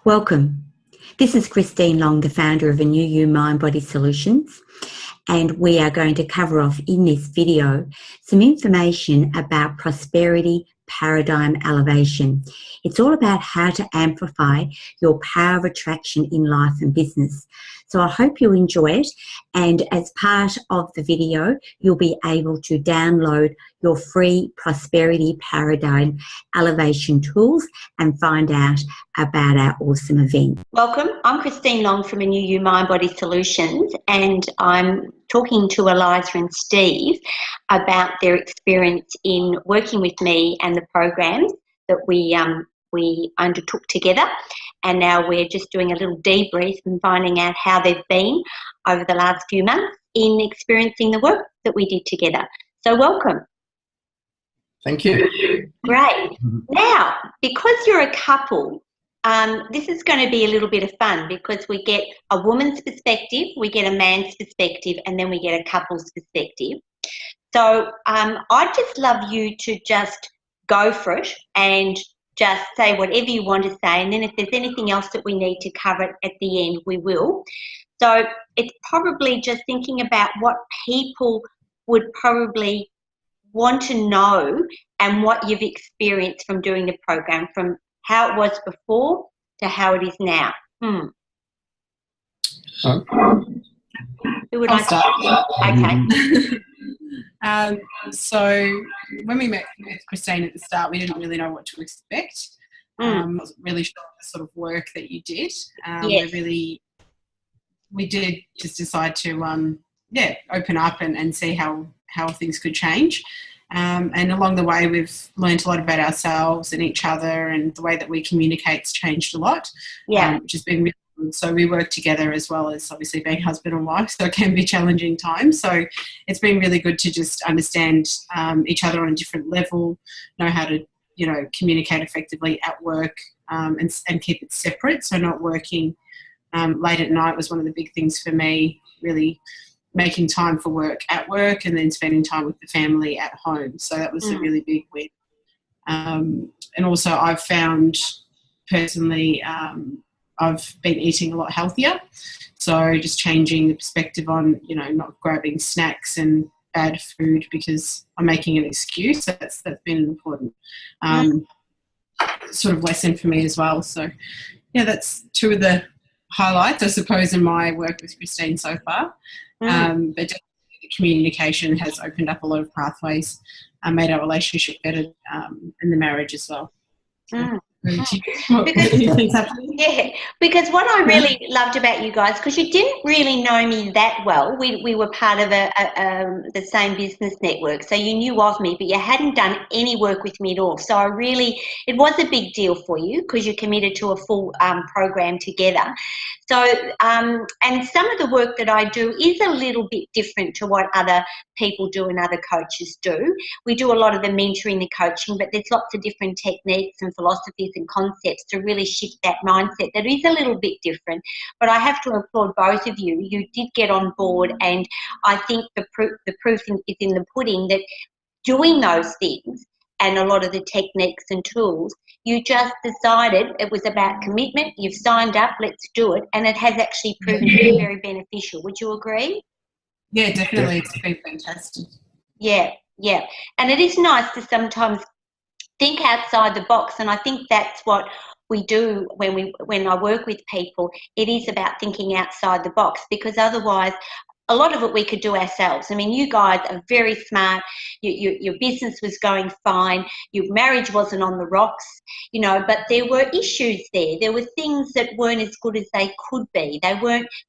Welcome. This is Christine Long, the founder of A New You Mind Body Solutions, and we are going to cover off in this video some information about prosperity paradigm elevation. It's all about how to amplify your power of attraction in life and business. So I hope you enjoy it, and as part of the video you'll be able to download your free prosperity paradigm elevation tools and find out about our awesome event. Welcome, I'm Christine Long from A New You Mind Body Solutions, and I'm talking to Eliza and Steve about their experience in working with me and the programs that we undertook together. And now we're just doing a little debrief and finding out how they've been over the last few months in experiencing the work that we did together. So welcome. Thank you. Great. Now, because you're a couple, this is going to be a little bit of fun because we get a woman's perspective, we get a man's perspective, and then we get a couple's perspective. So I'd just love you to just go for it and just say whatever you want to say, and then if there's anything else that we need to cover at the end, we will. So it's probably just thinking about what people would probably want to know and what you've experienced from doing the program, from how it was before to how it is now. Who would like to start? Okay. So when we met with Christine at the start, we didn't really know what to expect. Wasn't really sure the sort of work that you did. Yes. We did just decide to open up and see how things could change. And along the way, we've learned a lot about ourselves and each other, and the way that we communicate's changed a lot. Which has been really good. So we work together as well as obviously being husband and wife, so it can be challenging times. So it's been really good to just understand each other on a different level, know how to communicate effectively at work, and keep it separate. So not working late at night was one of the big things for me, really making time for work at work and then spending time with the family at home. So that was a really big win. And also I've found personally, I've been eating a lot healthier. So just changing the perspective on, not grabbing snacks and bad food because I'm making an excuse. That's been important sort of lesson for me as well. So yeah, that's two of the highlights, I suppose, in my work with Christine so far. But definitely the communication has opened up a lot of pathways, made our relationship better, and the marriage as well. Because what I really loved about you guys, because you didn't really know me that well, we were part of the same business network, so you knew of me, but you hadn't done any work with me at all. So it was a big deal for you because you committed to a full program together. So and some of the work that I do is a little bit different to what other people do and other coaches do. We do a lot of the mentoring, the coaching, but there's lots of different techniques and philosophies and concepts to really shift that mindset that is a little bit different. But I have to applaud both of you. You did get on board, and I think the proof is in the pudding that doing those things and a lot of the techniques and tools, you just decided it was about commitment. You've signed up, let's do it, and it has actually proven to be very beneficial. Would you agree? Yeah, definitely. It's been fantastic. Yeah. And it is nice to sometimes think outside the box, and I think that's what we do when I work with people. It is about thinking outside the box, because otherwise a lot of it we could do ourselves. I mean, you guys are very smart. Your business was going fine. Your marriage wasn't on the rocks, but there were issues there. There were things that weren't as good as they could be.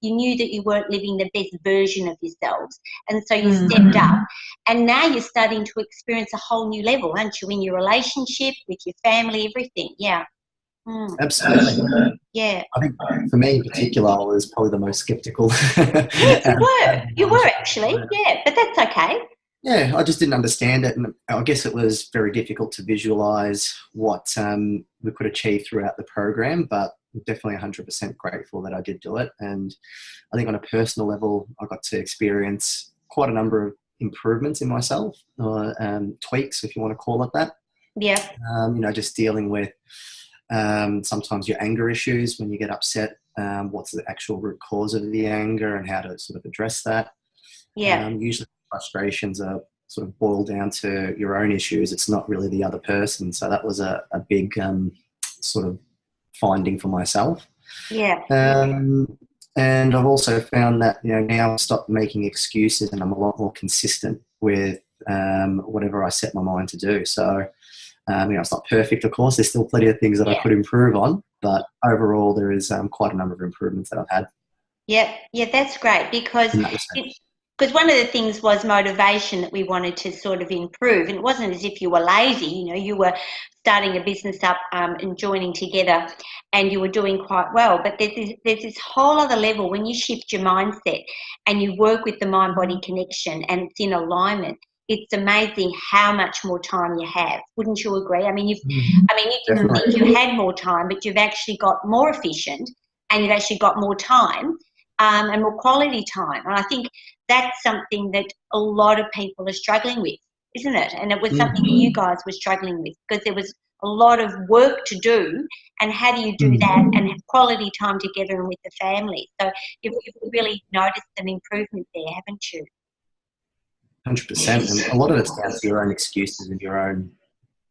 You knew that you weren't living the best version of yourselves. And so you stepped up. And now you're starting to experience a whole new level, aren't you, in your relationship, with your family, everything. Yeah. Absolutely. Yeah. I think for me in particular, I was probably the most skeptical. Yes, you were actually. Yeah, but that's okay. Yeah, I just didn't understand it, and I guess it was very difficult to visualise what we could achieve throughout the program, but I'm definitely 100% grateful that I did do it. And I think on a personal level, I got to experience quite a number of improvements in myself, tweaks, if you want to call it that. Yeah. Just dealing with sometimes your anger issues when you get upset, what's the actual root cause of the anger and how to sort of address that. Yeah. Usually frustrations are sort of boiled down to your own issues. It's not really the other person. So that was a big sort of finding for myself. Yeah. And I've also found that, now I've stopped making excuses and I'm a lot more consistent with whatever I set my mind to do. So, it's not perfect, of course. There's still plenty of things that I could improve on, but overall there is quite a number of improvements that I've had. Yeah, that's great because one of the things was motivation that we wanted to sort of improve. And it wasn't as if you were lazy, you were starting a business up and joining together and you were doing quite well. But there's this whole other level when you shift your mindset and you work with the mind-body connection and it's in alignment. It's amazing how much more time you have. Wouldn't you agree? I mean, you didn't think you had more time, but you've actually got more efficient and you've actually got more time and more quality time. And I think that's something that a lot of people are struggling with, isn't it? And it was something that you guys were struggling with because there was a lot of work to do. And how do you do that and have quality time together and with the family? So you've really noticed an improvement there, haven't you? 100%. And a lot of it's down to your own excuses and your own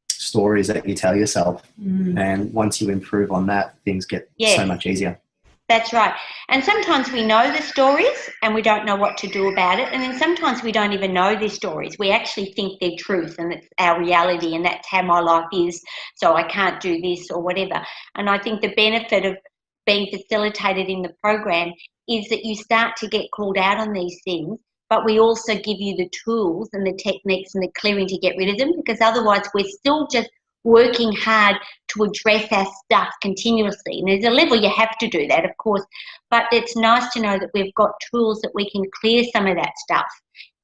stories that you tell yourself. And once you improve on that, things get so much easier. That's right. And sometimes we know the stories and we don't know what to do about it. And then sometimes we don't even know these stories. We actually think they're truth and it's our reality and that's how my life is, so I can't do this or whatever. And I think the benefit of being facilitated in the program is that you start to get called out on these things, but we also give you the tools and the techniques and the clearing to get rid of them, because otherwise we're still just working hard to address our stuff continuously. And there's a level you have to do that, of course, but it's nice to know that we've got tools that we can clear some of that stuff,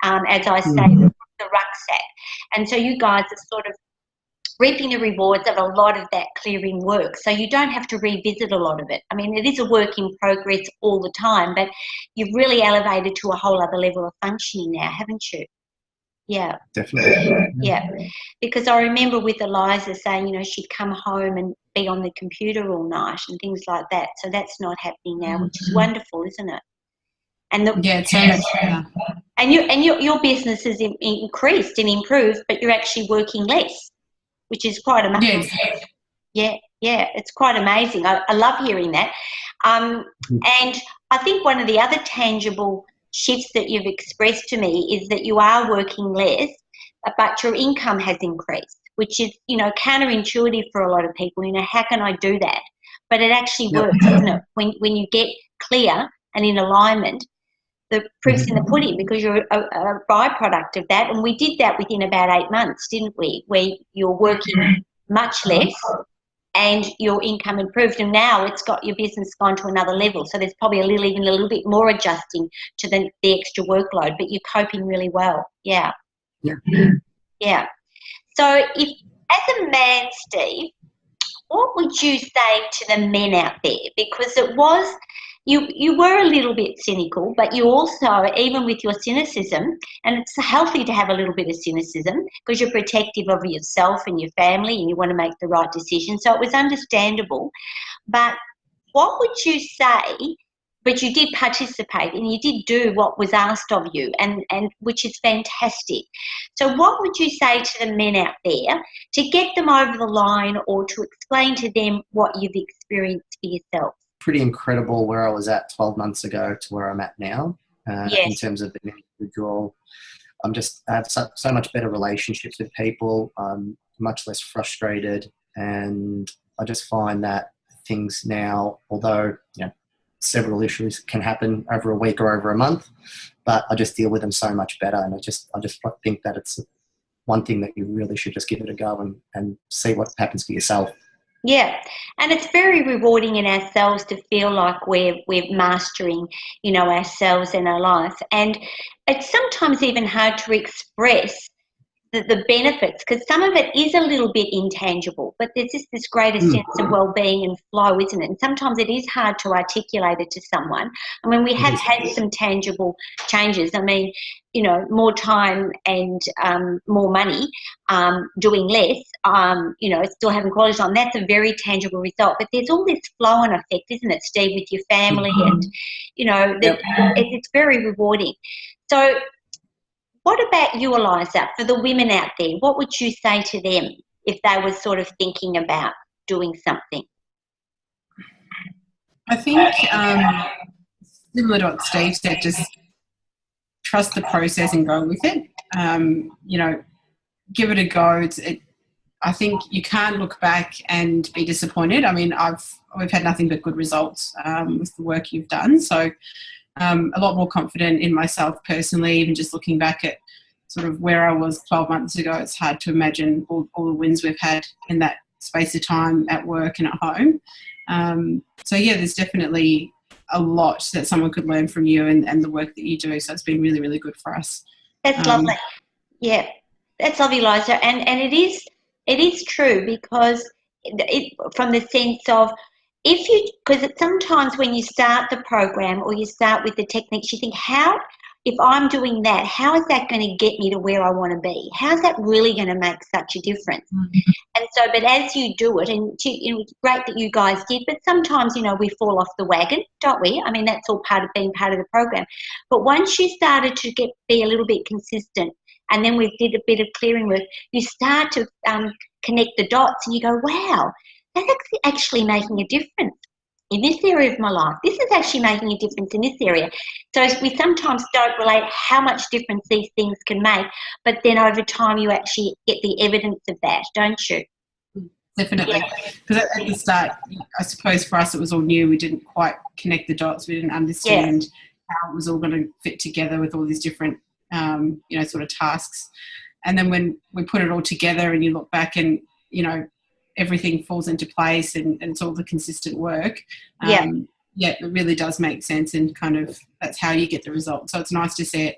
as I say, the rucksack. And so you guys are sort of reaping the rewards of a lot of that clearing work. So you don't have to revisit a lot of it. I mean, it is a work in progress all the time, but you've really elevated to a whole other level of functioning now, haven't you? Yeah. Definitely. Yeah. Because I remember with Eliza saying, she'd come home and be on the computer all night and things like that. So that's not happening now, which is wonderful, isn't it? And it's so much better. And your business has increased and improved, but you're actually working less, which is quite amazing. Yes. Yeah, it's quite amazing. I love hearing that. And I think one of the other tangible shifts that you've expressed to me is that you are working less, but your income has increased, which is, counterintuitive for a lot of people. How can I do that? But it actually works, doesn't it? When you get clear and in alignment, the proof's in the pudding, because you're a byproduct of that. And we did that within about 8 months, didn't we? Where you're working much less and your income improved, and now it's got your business gone to another level. So there's probably even a little bit more adjusting to the extra workload, but you're coping really well. Yeah. So as a man, Steve, what would you say to the men out there? Because it was, you were a little bit cynical, but you also, even with your cynicism, and it's healthy to have a little bit of cynicism because you're protective of yourself and your family and you want to make the right decision. So it was understandable. But what would you say, but you did participate and you did do what was asked of you, and which is fantastic. So what would you say to the men out there to get them over the line or to explain to them what you've experienced for yourself? Pretty incredible where I was at 12 months ago to where I'm at now. In terms of an individual, I have so much better relationships with people. I'm much less frustrated, and I just find that things now, although several issues can happen over a week or over a month, but I just deal with them so much better. And I just think that it's one thing that you really should just give it a go and see what happens for yourself. Yeah, and it's very rewarding in ourselves to feel like we're mastering, ourselves and our life. And it's sometimes even hard to express the benefits, because some of it is a little bit intangible, but there's just this greater sense of well-being and flow, isn't it? And sometimes it is hard to articulate it to someone. I mean, we have had some tangible changes. I mean, you know, more time and more money, doing less, you know, still having quality time. That's a very tangible result. But there's all this flow-on effect, isn't it, Steve, with your family and, you know, it's very rewarding. So what about you, Eliza, for the women out there? What would you say to them if they were sort of thinking about doing something? I think, similar to what Steve said, just trust the process and go with it. You know, give it a go. I think you can't look back and be disappointed. I mean, we've had nothing but good results with the work you've done. So a lot more confident in myself personally, even just looking back at sort of where I was 12 months ago. It's hard to imagine all the wins we've had in that space of time at work and at home. So yeah, there's definitely a lot that someone could learn from you and the work that you do. So it's been really, really good for us. That's lovely. Yeah, that's lovely, Liza. And it is true, because from the sense of, because sometimes when you start the program or you start with the techniques, you think, if I'm doing that, how is that going to get me to where I want to be? How's that really going to make such a difference? And so, but as you do it, and you know, it's great that you guys did, but sometimes, you know, we fall off the wagon, don't we? I mean, that's all part of being part of the program. But once you started to be a little bit consistent, and then we did a bit of clearing work, you start to connect the dots and you go, wow, that's actually making a difference in this area of my life. This is actually making a difference in this area. So we sometimes don't relate how much difference these things can make, but then over time you actually get the evidence of that, don't you? Definitely. Because at the start, I suppose for us it was all new. We didn't quite connect the dots. We didn't understand how it was all going to fit together with all these different, you know, sort of tasks. And then when we put it all together and you look back and, you know, everything falls into place and it's all the consistent work. It really does make sense, and kind of that's how you get the result. So it's nice to see it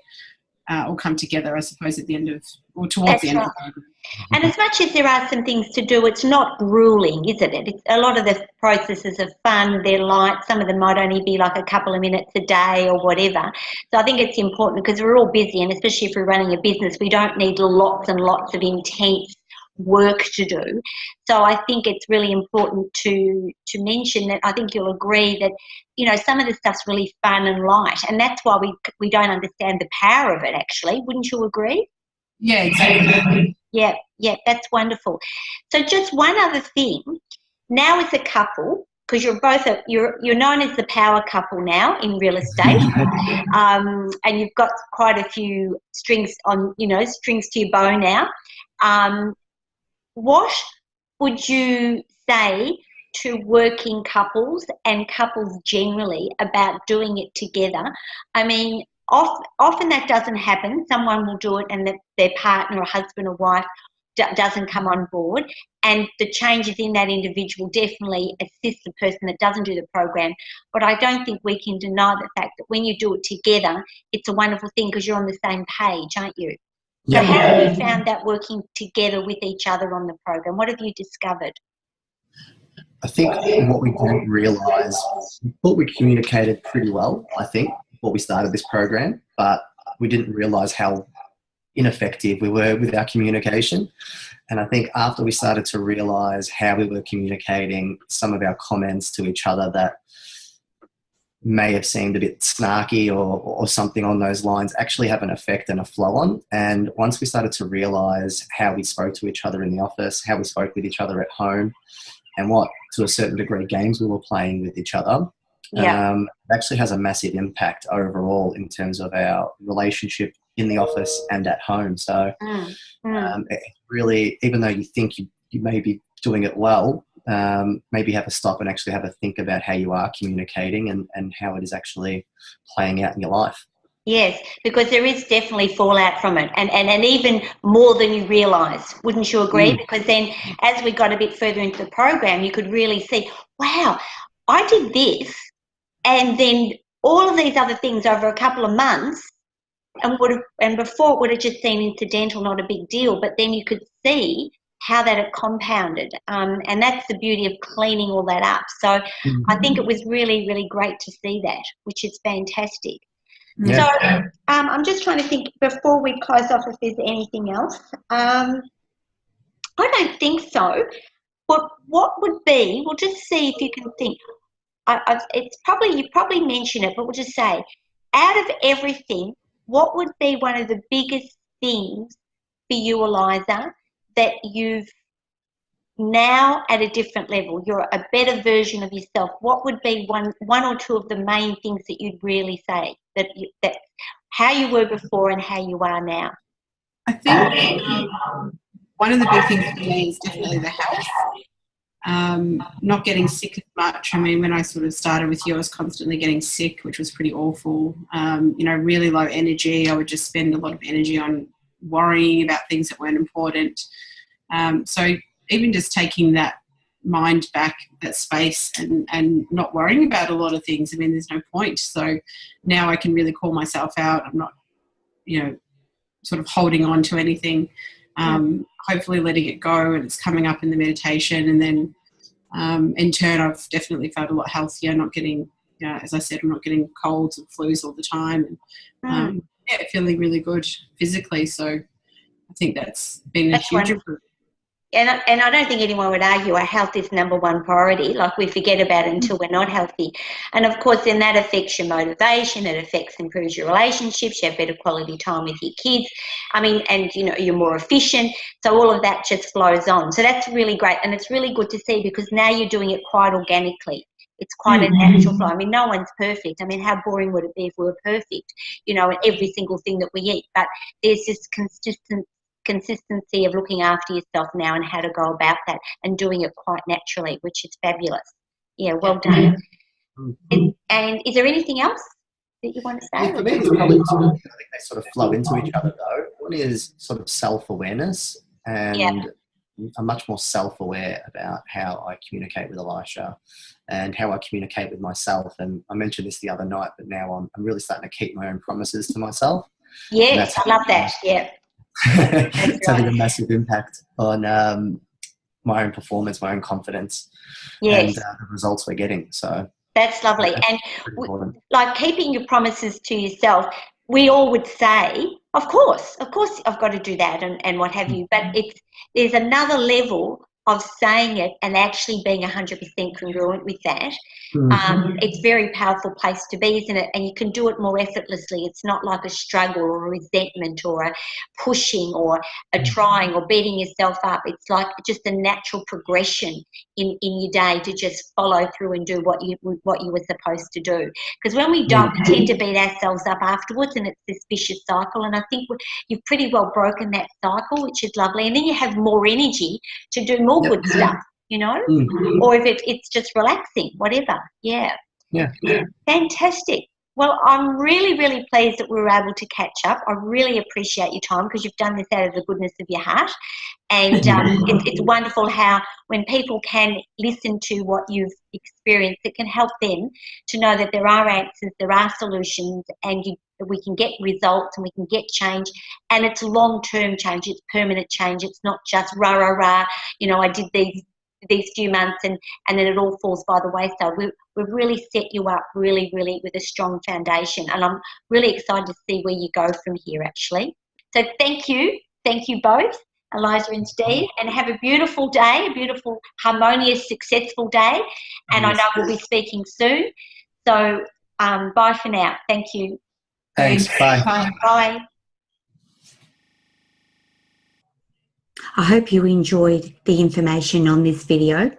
all come together, I suppose, at the end of, or towards the end of the program. And as much as there are some things to do, it's not grueling, isn't it? A lot of the processes are fun, they're light, some of them might only be like a couple of minutes a day or whatever. So I think it's important, because we're all busy, and especially if we're running a business, we don't need lots and lots of intense work to do. So I think it's really important to mention that I think you'll agree that, you know, some of the stuff's really fun and light, and that's why we don't understand the power of it, actually. Wouldn't you agree? Yeah, exactly. Yeah, that's wonderful. So just one other thing, now as a couple, because you're both you're known as the power couple now in real estate, and you've got quite a few strings to your bow now. What would you say to working couples and couples generally about doing it together? I mean, often that doesn't happen. Someone will do it and their partner or husband or wife doesn't come on board, and the changes in that individual definitely assist the person that doesn't do the program. But I don't think we can deny the fact that when you do it together, it's a wonderful thing, because you're on the same page, aren't you? So how have you found that working together with each other on the program? What have you discovered? I think what we didn't realise, we thought we communicated pretty well, I think, before we started this program, but we didn't realise how ineffective we were with our communication. And I think after we started to realise how we were communicating, some of our comments to each other that may have seemed a bit snarky or something on those lines actually have an effect and a flow on. And once we started to realise how we spoke to each other in the office, how we spoke with each other at home, and what, to a certain degree, games we were playing with each other, it actually has a massive impact overall in terms of our relationship in the office and at home. So it really, even though you think you may be doing it well, maybe have a stop and actually have a think about how you are communicating and how it is actually playing out in your life. Yes, because there is definitely fallout from it, and even more than you realise. Wouldn't you agree? Because then as we got a bit further into the program, you could really see, wow, I did this, and then all of these other things over a couple of months and before it would have just seemed incidental, not a big deal, but then you could see how that had compounded. And that's the beauty of cleaning all that up. So I think it was really, really great to see that, which is fantastic. Yeah. So I'm just trying to think before we close off if there's anything else. I don't think so. But what would be, we'll just see if you can think, it's probably, you probably mentioned it, but we'll just say, out of everything, what would be one of the biggest things for you, Eliza, that you've now at a different level, you're a better version of yourself? What would be one or two of the main things that you'd really say that how you were before and how you are now? I think one of the big things for me is definitely the health. Not getting sick as much. I mean, when I sort of started with you, I was constantly getting sick, which was pretty awful. Really low energy. I would just spend a lot of energy on worrying about things that weren't important. So even just taking that mind back, that space, and not worrying about a lot of things. I mean, there's no point. So now I can really call myself out. I'm not, sort of holding on to anything. Hopefully letting it go, and it's coming up in the meditation. And then in turn, I've definitely felt a lot healthier, not getting, as I said, I'm not getting colds and flus all the time. And feeling really good physically. So I think that's been a huge improvement. And I don't think anyone would argue our health is number one priority. Like, we forget about it until we're not healthy. And of course, then that affects your motivation. It improves your relationships. You have better quality time with your kids. I mean, and you're more efficient. So all of that just flows on. So that's really great. And it's really good to see, because now you're doing it quite organically. It's quite a natural flow. I mean, no one's perfect. I mean, how boring would it be if we were perfect, in every single thing that we eat? But there's this consistency of looking after yourself now and how to go about that and doing it quite naturally, which is fabulous. Yeah, well done. And is there anything else that you want to say? Yeah, for me, it's probably two. I think they sort of flow into each other, though. One is sort of self-awareness, and I'm much more self-aware about how I communicate with Elisha and how I communicate with myself. And I mentioned this the other night, but now I'm really starting to keep my own promises to myself. Yes, I love that. Yeah. It's having a massive impact on my own performance, my own confidence, and the results we're getting. So that's lovely. And like keeping your promises to yourself, we all would say, of course, I've got to do that and what have you. But there's another level of saying it and actually being 100% congruent with that. It's a very powerful place to be, isn't it? And you can do it more effortlessly. It's not like a struggle or a resentment or a pushing or a trying or beating yourself up. It's like just a natural progression in your day to just follow through and do what you were supposed to do. Because when we don't, we tend to beat ourselves up afterwards, and it's this vicious cycle. And I think you've pretty well broken that cycle, which is lovely. And then you have more energy to do more good stuff, or if it's just relaxing, whatever. Yeah. Fantastic. Well, I'm really, really pleased that we were able to catch up. I really appreciate your time, because you've done this out of the goodness of your heart. And it's wonderful how when people can listen to what you've experienced, it can help them to know that there are answers, there are solutions, and we can get results and we can get change. And it's long-term change. It's permanent change. It's not just rah, rah, rah. I did these few months and then it all falls by the wayside. We've really set you up really, really with a strong foundation, and I'm really excited to see where you go from here, actually. So thank you both, Eliza and Steve, and have a beautiful day, a beautiful, harmonious, successful day, and I know we'll be speaking soon. So bye for now. Thank you. Thanks. Bye. Bye. I hope you enjoyed the information on this video,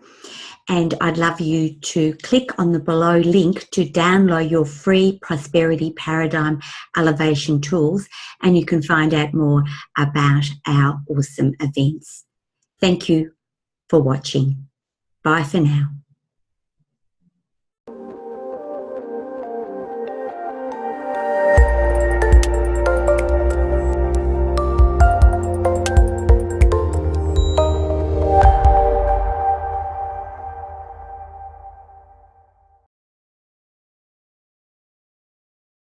and I'd love you to click on the below link to download your free Prosperity Paradigm Elevation tools, and you can find out more about our awesome events. Thank you for watching. Bye for now.